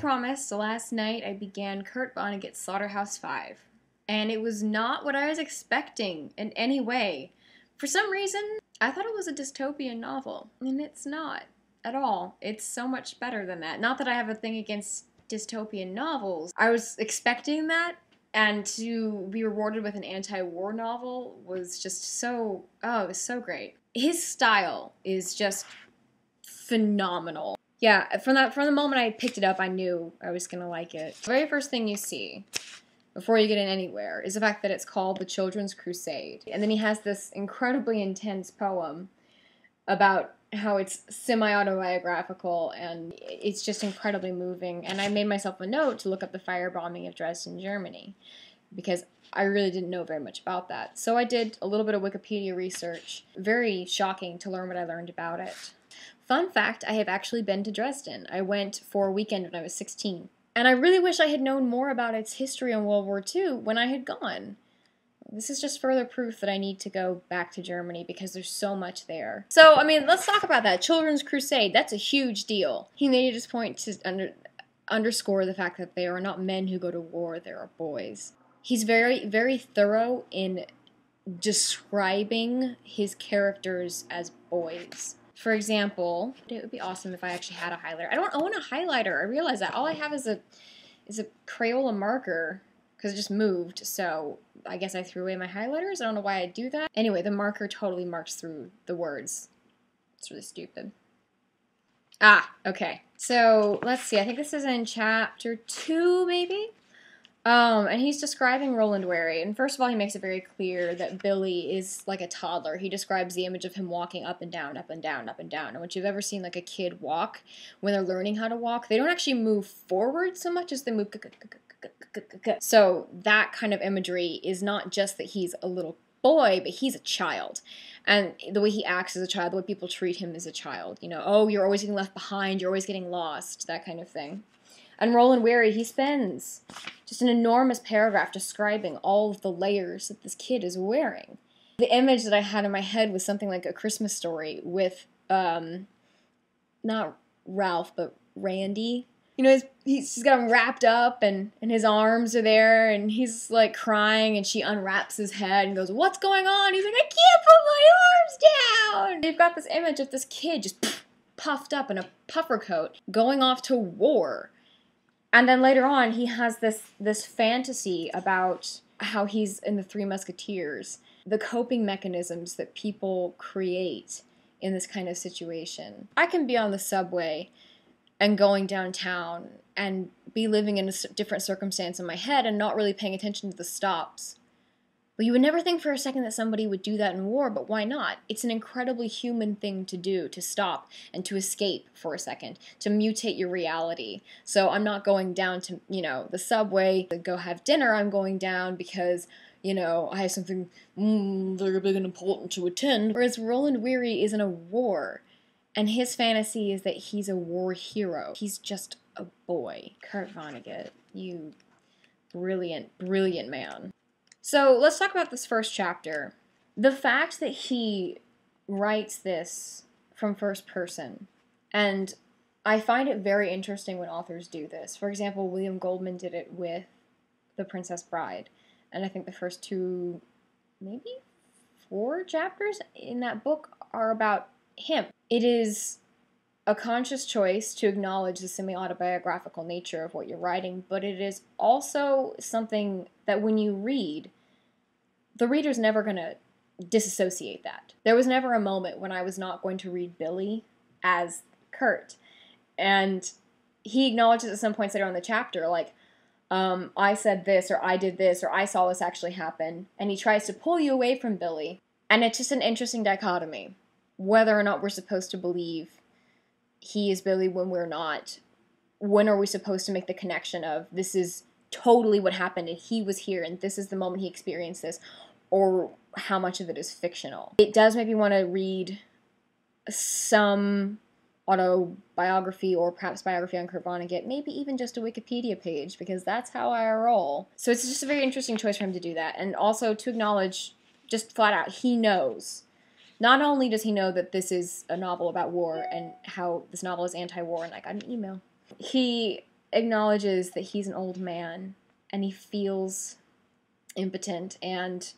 promised, last night I began Kurt Vonnegut's Slaughterhouse-Five, and it was not what I was expecting in any way. For some reason, I thought it was a dystopian novel, and it's not at all. It's so much better than that. Not that I have a thing against dystopian novels. I was expecting that, and to be rewarded with an anti-war novel was just so, it was so great. His style is just phenomenal. Yeah, from the moment I picked it up, I knew I was gonna like it. The very first thing you see, before you get in anywhere, is the fact that it's called The Children's Crusade. And then he has this incredibly intense poem about how it's semi-autobiographical, and it's just incredibly moving. And I made myself a note to look up the firebombing of Dresden, Germany, because I really didn't know very much about that. So I did a little bit of Wikipedia research. Very shocking to learn what I learned about it. Fun fact, I have actually been to Dresden. I went for a weekend when I was 16. And I really wish I had known more about its history in World War II when I had gone. This is just further proof that I need to go back to Germany because there's so much there. So, I mean, let's talk about that. Children's Crusade, that's a huge deal. He made his point to underscore the fact that they are not men who go to war, they are boys. He's very, very thorough in describing his characters as boys. For example, it would be awesome if I actually had a highlighter. I don't own a highlighter. I realize that. All I have is a Crayola marker because it just moved. So I guess I threw away my highlighters. I don't know why I do that. Anyway, the marker totally marks through the words. It's really stupid. Ah, okay. So let's see. I think this is in chapter 2, maybe? And he's describing Roland Wary, and first of all, he makes it very clear that Billy is like a toddler. He describes the image of him walking up and down, up and down, up and down. And once you've ever seen like a kid walk, when they're learning how to walk, they don't actually move forward so much as they move. So that kind of imagery is not just that he's a little boy, but he's a child. And the way he acts as a child, the way people treat him as a child, you know, oh, you're always getting left behind, you're always getting lost, that kind of thing. And Roland Wary, he spends just an enormous paragraph describing all of the layers that this kid is wearing. The image that I had in my head was something like A Christmas Story with, not Ralph, but Randy. You know, he's got him wrapped up, and his arms are there, and he's, like, crying, and she unwraps his head and goes, "What's going on?" He's like, "I can't put my arms down!" They've got this image of this kid just puffed up in a puffer coat going off to war. And then later on, he has this fantasy about how he's in the Three Musketeers, the coping mechanisms that people create in this kind of situation. I can be on the subway and going downtown and be living in a different circumstance in my head and not really paying attention to the stops. But you would never think for a second that somebody would do that in war, but why not? It's an incredibly human thing to do, to stop and to escape for a second, to mutate your reality. So I'm not going down to, you know, the subway to go have dinner. I'm going down because, you know, I have something very big and important to attend. Whereas Roland Wary is in a war, and his fantasy is that he's a war hero. He's just a boy. Kurt Vonnegut, you brilliant, brilliant man. So let's talk about this first chapter. The fact that he writes this from first person, and I find it very interesting when authors do this. For example, William Goldman did it with The Princess Bride, and I think the first 2, maybe 4 chapters in that book are about him. It is a conscious choice to acknowledge the semi-autobiographical nature of what you're writing, but it is also something that when you read, the reader's never going to disassociate that. There was never a moment when I was not going to read Billy as Kurt. And he acknowledges at some points later in the chapter, like, I said this, or I did this, or I saw this actually happen. And he tries to pull you away from Billy. And it's just an interesting dichotomy. Whether or not we're supposed to believe he is Billy when we're not. When are we supposed to make the connection of this is totally what happened and he was here and this is the moment he experienced this, or how much of it is fictional? It does make me want to read some autobiography or perhaps biography on Kurt Vonnegut, maybe even just a Wikipedia page, because that's how I roll. So it's just a very interesting choice for him to do that, and also to acknowledge just flat out he knows. Not only does he know that this is a novel about war and how this novel is anti-war, and I got an email, he acknowledges that he's an old man and he feels impotent and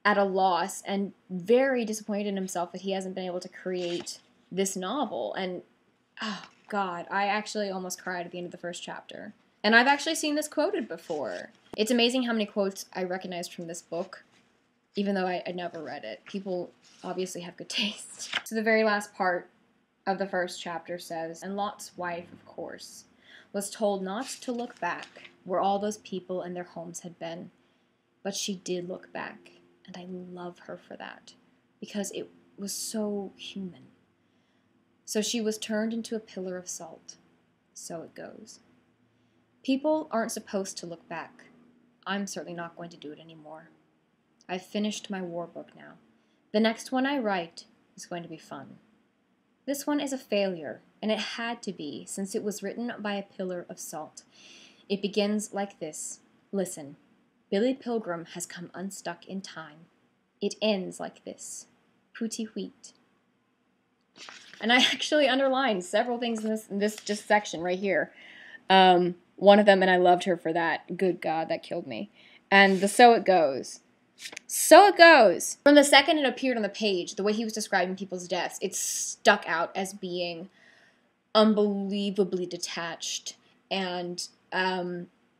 at a loss and very disappointed in himself that he hasn't been able to create this novel. And oh God, I actually almost cried at the end of the first chapter. And I've actually seen this quoted before. It's amazing how many quotes I recognized from this book, even though I never read it. People obviously have good taste. So the very last part of the first chapter says, "And Lot's wife, of course, was told not to look back where all those people and their homes had been. But she did look back, and I love her for that, because it was so human. So she was turned into a pillar of salt. So it goes. People aren't supposed to look back. I'm certainly not going to do it anymore. I've finished my war book now. The next one I write is going to be fun. This one is a failure, and it had to be, since it was written by a pillar of salt. It begins like this. Listen, Billy Pilgrim has come unstuck in time. It ends like this. Pooty wheat." And I actually underlined several things in this just section right here. One of them, and I loved her for that. Good God, that killed me. And the "so it goes." So it goes. From the second it appeared on the page, the way he was describing people's deaths, it stuck out as being unbelievably detached and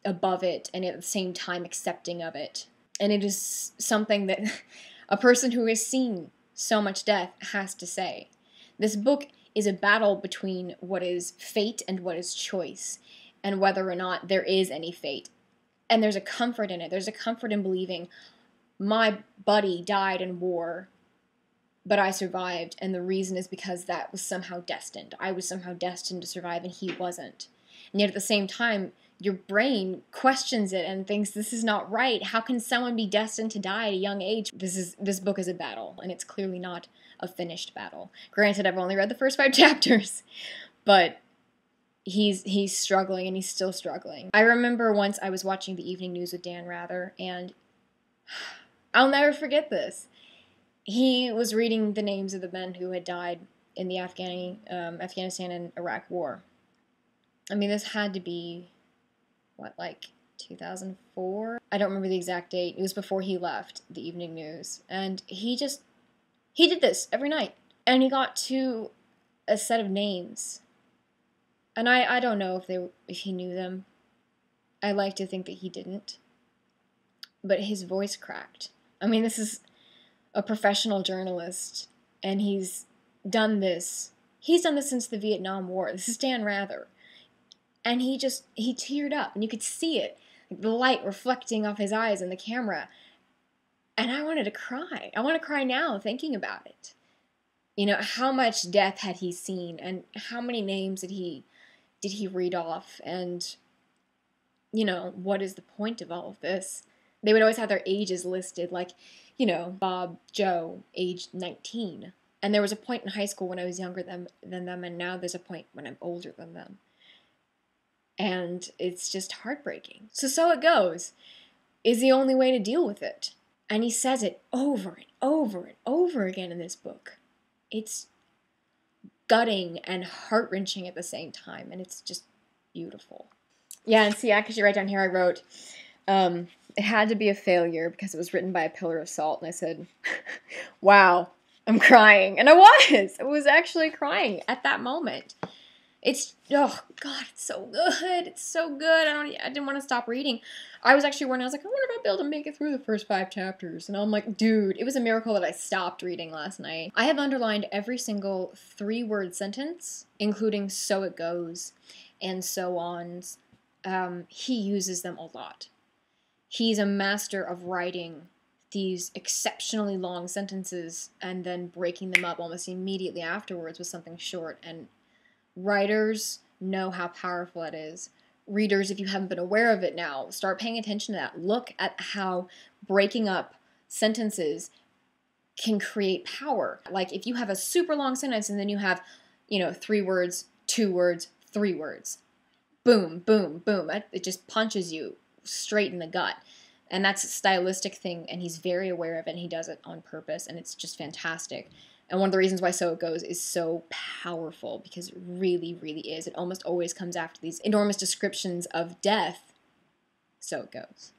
above it, and at the same time accepting of it. And it is something that a person who has seen so much death has to say. This book is a battle between what is fate and what is choice, and whether or not there is any fate. And there's a comfort in it. There's a comfort in believing my buddy died in war, but I survived, and the reason is because that was somehow destined. I was somehow destined to survive, and he wasn't. And yet at the same time, your brain questions it and thinks this is not right. How can someone be destined to die at a young age? This book is a battle, and it's clearly not a finished battle. Granted, I've only read the first 5 chapters, but he's struggling, and he's still struggling. I remember once I was watching the evening news with Dan Rather, and I'll never forget this. He was reading the names of the men who had died in the Afghanistan and Iraq war. I mean, this had to be, 2004? I don't remember the exact date. It was before he left the evening news. And he did this every night. And he got to a set of names. And I don't know if he knew them. I like to think that he didn't. But his voice cracked. I mean, this is a professional journalist, and he's done this. He's done this since the Vietnam War. This is Dan Rather. And he teared up, and you could see it, the light reflecting off his eyes in the camera. And I wanted to cry. I want to cry now thinking about it. You know, how much death had he seen, and how many names did he read off, and, you know, what is the point of all of this? They would always have their ages listed, like, you know, Bob, Joe, age 19. And there was a point in high school when I was younger than them, and now there's a point when I'm older than them. And it's just heartbreaking. So it goes is the only way to deal with it. And he says it over and over and over again in this book. It's gutting and heart-wrenching at the same time, and it's just beautiful. Yeah, and see, actually right down here I wrote, it had to be a failure because it was written by a pillar of salt, and I said, wow, I'm crying. And I was actually crying at that moment. It's, oh God, it's so good. It's so good. I didn't want to stop reading. I was actually worried. I was like, I wonder if I'll be able to make it through the first 5 chapters. And I'm like, dude, it was a miracle that I stopped reading last night. I have underlined every single 3-word sentence, including "so it goes" and "so ons." He uses them a lot. He's a master of writing these exceptionally long sentences and then breaking them up almost immediately afterwards with something short. And writers know how powerful it is. Readers, if you haven't been aware of it now, start paying attention to that. Look at how breaking up sentences can create power. Like if you have a super long sentence and then you have, 3 words, 2 words, 3 words. Boom, boom, boom. It just punches you straight in the gut. And that's a stylistic thing, and he's very aware of it, and he does it on purpose, and it's just fantastic. And one of the reasons why So It Goes is so powerful, because it really, really is. It almost always comes after these enormous descriptions of death. So it goes.